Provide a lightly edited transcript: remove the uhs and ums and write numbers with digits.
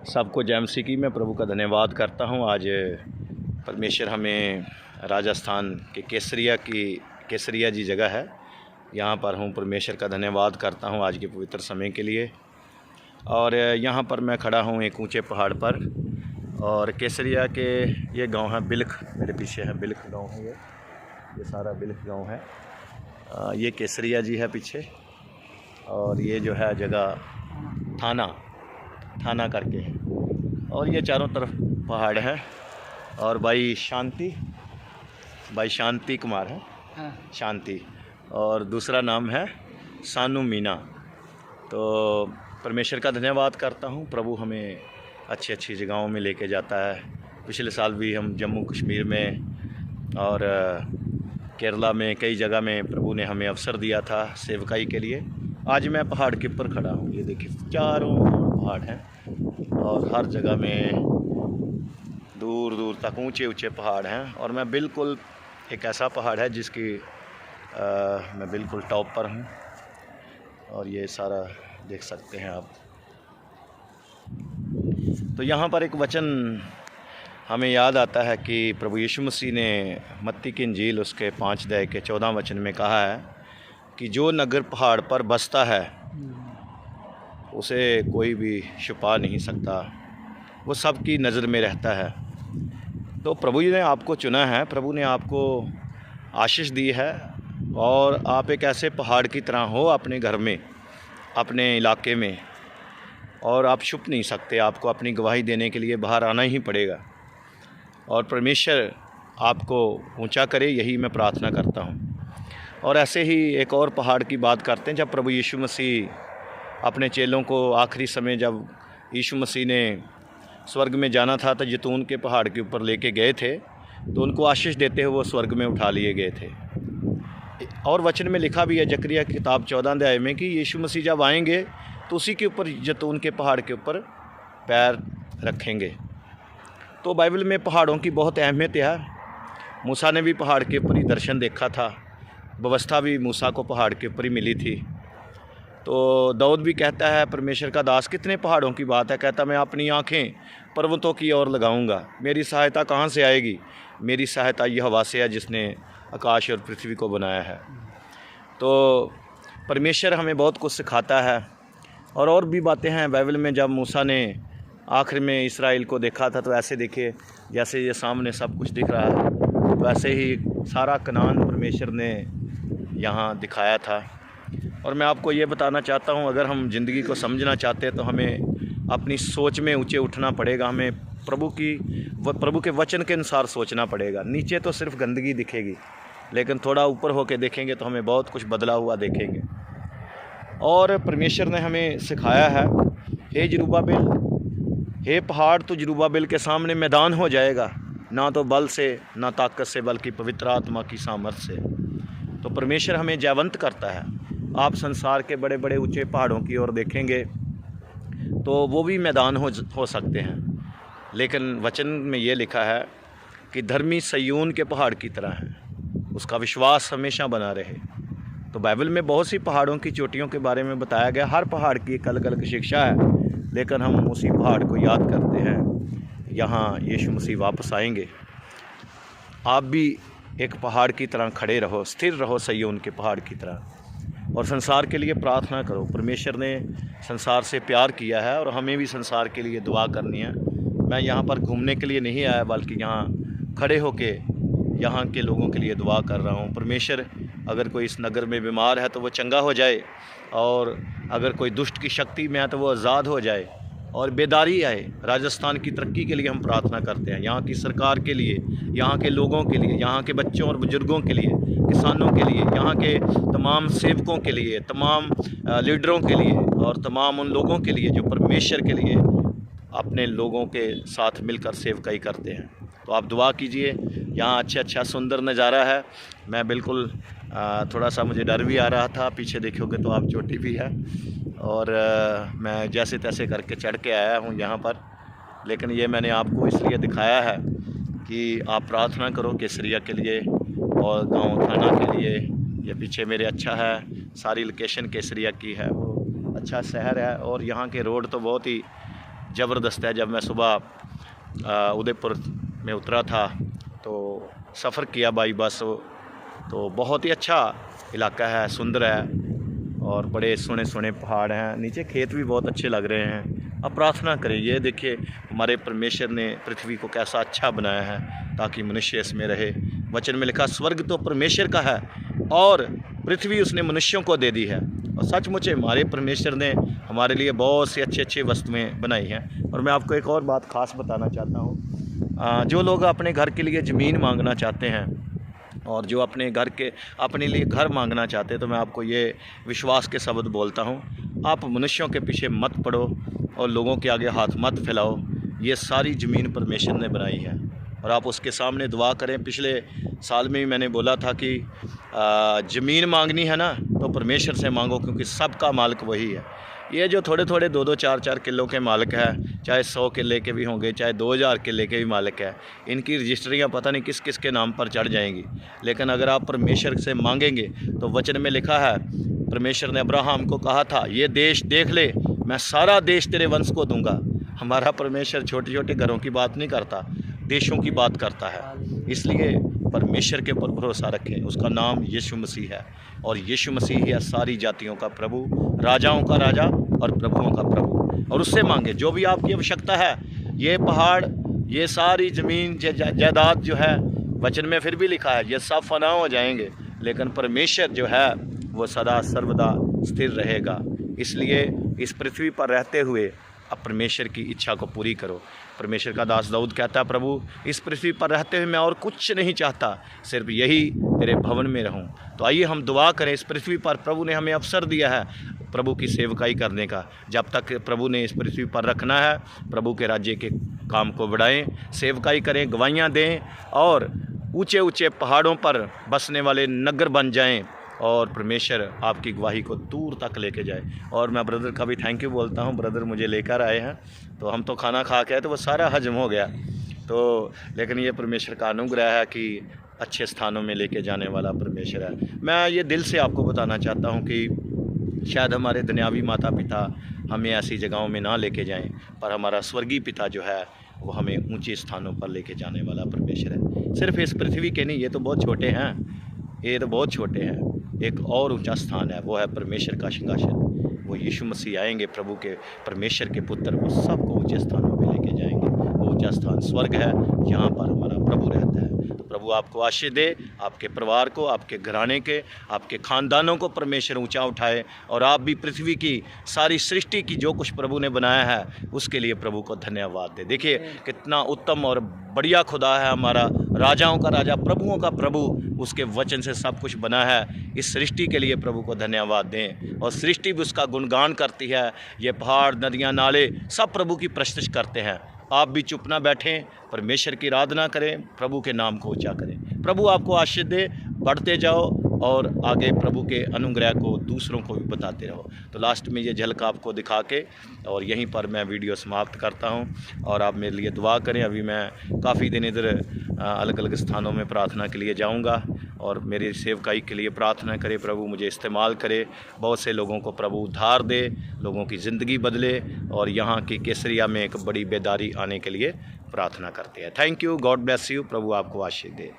सबको जय मसीह की। मैं प्रभु का धन्यवाद करता हूँ। आज परमेश्वर हमें राजस्थान के केसरिया जी जगह है, यहाँ पर हूँ। परमेश्वर का धन्यवाद करता हूँ आज के पवित्र समय के लिए। और यहाँ पर मैं खड़ा हूँ एक ऊंचे पहाड़ पर, और केसरिया के ये गांव है बिलख, मेरे पीछे है बिलख गांव है। ये सारा बिलख गांव है। ये केसरिया जी है पीछे, और ये जो है जगह थाना करके है। और ये चारों तरफ पहाड़ है। और भाई शांति कुमार है। हाँ। शांति, और दूसरा नाम है सानू मीना। तो परमेश्वर का धन्यवाद करता हूँ। प्रभु हमें अच्छी जगहों में लेके जाता है। पिछले साल भी हम जम्मू कश्मीर में और केरला में कई जगह में प्रभु ने हमें अवसर दिया था सेवकाई के लिए। आज मैं पहाड़ के ऊपर खड़ा हूँ। ये देखिए चारों पहाड़ हैं, और हर जगह में दूर दूर तक ऊंचे पहाड़ हैं। और मैं बिल्कुल एक ऐसा पहाड़ है जिसकी मैं बिल्कुल टॉप पर हूँ। और ये सारा देख सकते हैं आप। तो यहाँ पर एक वचन हमें याद आता है कि प्रभु यीशु मसीह ने मत्ती की इंजील उसके 5 अध्याय के 14 वचन में कहा है कि जो नगर पहाड़ पर बसता है उसे कोई भी छुपा नहीं सकता, वो सबकी नज़र में रहता है। तो प्रभु जी ने आपको चुना है, प्रभु ने आपको आशीष दी है, और आप एक ऐसे पहाड़ की तरह हो अपने घर में, अपने इलाके में, और आप छुप नहीं सकते। आपको अपनी गवाही देने के लिए बाहर आना ही पड़ेगा। और परमेश्वर आपको ऊंचा करे, यही मैं प्रार्थना करता हूं। और ऐसे ही एक और पहाड़ की बात करते हैं। जब प्रभु यीशु मसीह अपने चेलों को आखिरी समय, जब यीशु मसीह ने स्वर्ग में जाना था तो जैतून के पहाड़ के ऊपर लेके गए थे, तो उनको आशीष देते हुए वो स्वर्ग में उठा लिए गए थे। और वचन में लिखा भी है जकरिया की किताब 14 अध्याय में कि यीशु मसीह जब आएंगे तो उसी के ऊपर, जैतून के पहाड़ के ऊपर पैर रखेंगे। तो बाइबल में पहाड़ों की बहुत अहमियत है। मूसा ने भी पहाड़ के ऊपर ही दर्शन देखा था। व्यवस्था भी मूसा को पहाड़ के ऊपर ही मिली थी। तो दाऊद भी कहता है, परमेश्वर का दास, कितने पहाड़ों की बात है। कहता, मैं अपनी आँखें पर्वतों की ओर लगाऊंगा, मेरी सहायता कहाँ से आएगी। मेरी सहायता यहोवा से है जिसने आकाश और पृथ्वी को बनाया है। तो परमेश्वर हमें बहुत कुछ सिखाता है। और भी बातें हैं बाइबल में। जब मूसा ने आखिर में इसराइल को देखा था, तो ऐसे देखे जैसे ये सामने सब कुछ दिख रहा है, तो ऐसे ही सारा कनान परमेश्वर ने यहाँ दिखाया था। और मैं आपको ये बताना चाहता हूँ, अगर हम ज़िंदगी को समझना चाहते हैं तो हमें अपनी सोच में ऊंचे उठना पड़ेगा। हमें प्रभु के वचन के अनुसार सोचना पड़ेगा। नीचे तो सिर्फ गंदगी दिखेगी, लेकिन थोड़ा ऊपर होकर देखेंगे तो हमें बहुत कुछ बदला हुआ देखेंगे। और परमेश्वर ने हमें सिखाया है, हे जरुब्बाबिल, हे पहाड़, तो जरुब्बाबिल के सामने मैदान हो जाएगा, ना तो बल से ना ताकत से, बल्कि पवित्र आत्मा की सामर्थ से। तो परमेश्वर हमें जयवंत करता है। आप संसार के बड़े बड़े ऊंचे पहाड़ों की ओर देखेंगे तो वो भी मैदान हो सकते हैं, लेकिन वचन में ये लिखा है कि धर्मी सयून के पहाड़ की तरह है, उसका विश्वास हमेशा बना रहे। तो बाइबल में बहुत सी पहाड़ों की चोटियों के बारे में बताया गया। हर पहाड़ की एक अलग अलग शिक्षा है, लेकिन हम उसी पहाड़ को याद करते हैं। यहाँ यीशु मसीह वापस आएंगे। आप भी एक पहाड़ की तरह खड़े रहो, स्थिर रहो सयून के पहाड़ की तरह, और संसार के लिए प्रार्थना करो। परमेश्वर ने संसार से प्यार किया है, और हमें भी संसार के लिए दुआ करनी है। मैं यहाँ पर घूमने के लिए नहीं आया, बल्कि यहाँ खड़े होके यहाँ के लोगों के लिए दुआ कर रहा हूँ। परमेश्वर, अगर कोई इस नगर में बीमार है तो वो चंगा हो जाए, और अगर कोई दुष्ट की शक्ति में है तो वो आज़ाद हो जाए, और बेदारी आए। राजस्थान की तरक्की के लिए हम प्रार्थना करते हैं, यहाँ की सरकार के लिए, यहाँ के लोगों के लिए, यहाँ के बच्चों और बुजुर्गों के लिए, किसानों के लिए, यहाँ के तमाम सेवकों के लिए, तमाम लीडरों के लिए, और तमाम उन लोगों के लिए जो परमेश्वर के लिए अपने लोगों के साथ मिलकर सेवकाई करते हैं। तो आप दुआ कीजिए। यहाँ अच्छा सुंदर नज़ारा है। मैं बिल्कुल थोड़ा सा मुझे डर भी आ रहा था। पीछे देखोगे तो आप चोटी भी है, और मैं जैसे तैसे करके चढ़ के आया हूँ यहाँ पर। लेकिन ये मैंने आपको इसलिए दिखाया है कि आप प्रार्थना करो केसरिया के लिए और गांव थाना के लिए। ये पीछे मेरे अच्छा है, सारी लोकेशन केसरिया की है, वो अच्छा शहर है। और यहाँ के रोड तो बहुत ही ज़बरदस्त है। जब मैं सुबह उदयपुर में उतरा था तो सफ़र किया बाई बस, तो बहुत ही अच्छा इलाका है, सुंदर है और बड़े सोने सोने पहाड़ हैं, नीचे खेत भी बहुत अच्छे लग रहे हैं। अब प्रार्थना करें, ये देखिए हमारे परमेश्वर ने पृथ्वी को कैसा अच्छा बनाया है ताकि मनुष्य इसमें रहे। वचन में लिखा स्वर्ग तो परमेश्वर का है और पृथ्वी उसने मनुष्यों को दे दी है। और सचमुच हमारे परमेश्वर ने हमारे लिए बहुत सी अच्छी अच्छी वस्तुएं बनाई हैं। और मैं आपको एक और बात ख़ास बताना चाहता हूँ, जो लोग अपने घर के लिए ज़मीन मांगना चाहते हैं और जो अपने लिए घर मांगना चाहते हैं, तो मैं आपको ये विश्वास के शब्द बोलता हूँ, आप मनुष्यों के पीछे मत पड़ो और लोगों के आगे हाथ मत फैलाओ। ये सारी ज़मीन परमेश्वर ने बनाई है और आप उसके सामने दुआ करें। पिछले साल में भी मैंने बोला था कि ज़मीन मांगनी है ना तो परमेश्वर से मांगो, क्योंकि सबका मालिक वही है। ये जो थोड़े थोड़े 2-2 4-4 किलो के मालिक है, चाहे 100 किले के भी होंगे, चाहे 2000 किले के भी मालिक है, इनकी रजिस्ट्रियाँ पता नहीं किस किस के नाम पर चढ़ जाएंगी। लेकिन अगर आप परमेश्वर से मांगेंगे तो वचन में लिखा है, परमेश्वर ने अब्राहम को कहा था, ये देश देख ले, मैं सारा देश तेरे वंश को दूंगा। हमारा परमेश्वर छोटे छोटे घरों की बात नहीं करता, देशों की बात करता है। इसलिए परमेश्वर के ऊपर भरोसा रखें, उसका नाम यीशु मसीह है और यीशु मसीह है सारी जातियों का प्रभु, राजाओं का राजा और प्रभुओं का प्रभु। और उससे मांगे जो भी आपकी आवश्यकता है। ये पहाड़, ये सारी ज़मीन जायदाद जो है, वचन में फिर भी लिखा है ये सब फना हो जाएंगे, लेकिन परमेश्वर जो है वो सदा सर्वदा स्थिर रहेगा। इसलिए इस पृथ्वी पर रहते हुए अब परमेश्वर की इच्छा को पूरी करो। परमेश्वर का दास दाऊद कहता है, प्रभु इस पृथ्वी पर रहते हुए मैं और कुछ नहीं चाहता, सिर्फ यही तेरे भवन में रहूं। तो आइए हम दुआ करें। इस पृथ्वी पर प्रभु ने हमें अवसर दिया है प्रभु की सेवकाई करने का। जब तक प्रभु ने इस पृथ्वी पर रखना है, प्रभु के राज्य के काम को बढ़ाएं, सेवकाई करें, गवाहियाँ दें और ऊँचे ऊँचे पहाड़ों पर बसने वाले नगर बन जाएँ और परमेश्वर आपकी गवाही को दूर तक लेके जाए। और मैं ब्रदर का भी थैंक यू बोलता हूँ, ब्रदर मुझे लेकर आए हैं, तो हम तो खाना खा के आए तो वो सारा हजम हो गया। तो लेकिन ये परमेश्वर का अनुग्रह है कि अच्छे स्थानों में लेके जाने वाला परमेश्वर है। मैं ये दिल से आपको बताना चाहता हूँ कि शायद हमारे दुनियावी माता पिता हमें ऐसी जगहों में ना लेके जाएं, पर हमारा स्वर्गीय पिता जो है वो हमें ऊंचे स्थानों पर लेके जाने वाला परमेश्वर है। सिर्फ इस पृथ्वी के नहीं, ये तो बहुत छोटे हैं, ये तो बहुत छोटे हैं। एक और ऊंचा स्थान है, वो है परमेश्वर का सिंहासन। वो यीशु मसीह आएंगे, प्रभु के परमेश्वर के पुत्र, वो सबको ऊंचे स्थानों पे लेके जाएंगे। वो ऊंचा स्थान स्वर्ग है, यहाँ पर हमारा प्रभु रहता है। तो प्रभु आपको आशीष दे, आपके परिवार को, आपके घराने के, आपके ख़ानदानों को परमेश्वर ऊंचा उठाए और आप भी पृथ्वी की सारी सृष्टि की जो कुछ प्रभु ने बनाया है उसके लिए प्रभु को धन्यवाद दे। देखिए कितना उत्तम और बढ़िया खुदा है हमारा, राजाओं का राजा, प्रभुओं का प्रभु, उसके वचन से सब कुछ बना है। इस सृष्टि के लिए प्रभु को धन्यवाद दें और सृष्टि भी उसका गुणगान करती है। ये पहाड़, नदियाँ, नाले सब प्रभु की प्रशंसा करते हैं। आप भी चुप ना बैठें, परमेश्वर की आराधना करें, प्रभु के नाम को ऊंचा करें। प्रभु आपको आशीष दे, बढ़ते जाओ और आगे प्रभु के अनुग्रह को दूसरों को भी बताते रहो। तो लास्ट में ये झलक आपको दिखा के और यहीं पर मैं वीडियो समाप्त करता हूं और आप मेरे लिए दुआ करें। अभी मैं काफ़ी दिन इधर अलग अलग स्थानों में प्रार्थना के लिए जाऊंगा और मेरी सेवकाई के लिए प्रार्थना करें, प्रभु मुझे इस्तेमाल करे, बहुत से लोगों को प्रभु उद्धार दे, लोगों की ज़िंदगी बदले और यहाँ की केसरिया में एक बड़ी बेदारी आने के लिए प्रार्थना करते हैं। Thank you, god bless you, प्रभु आपको आशीष दे।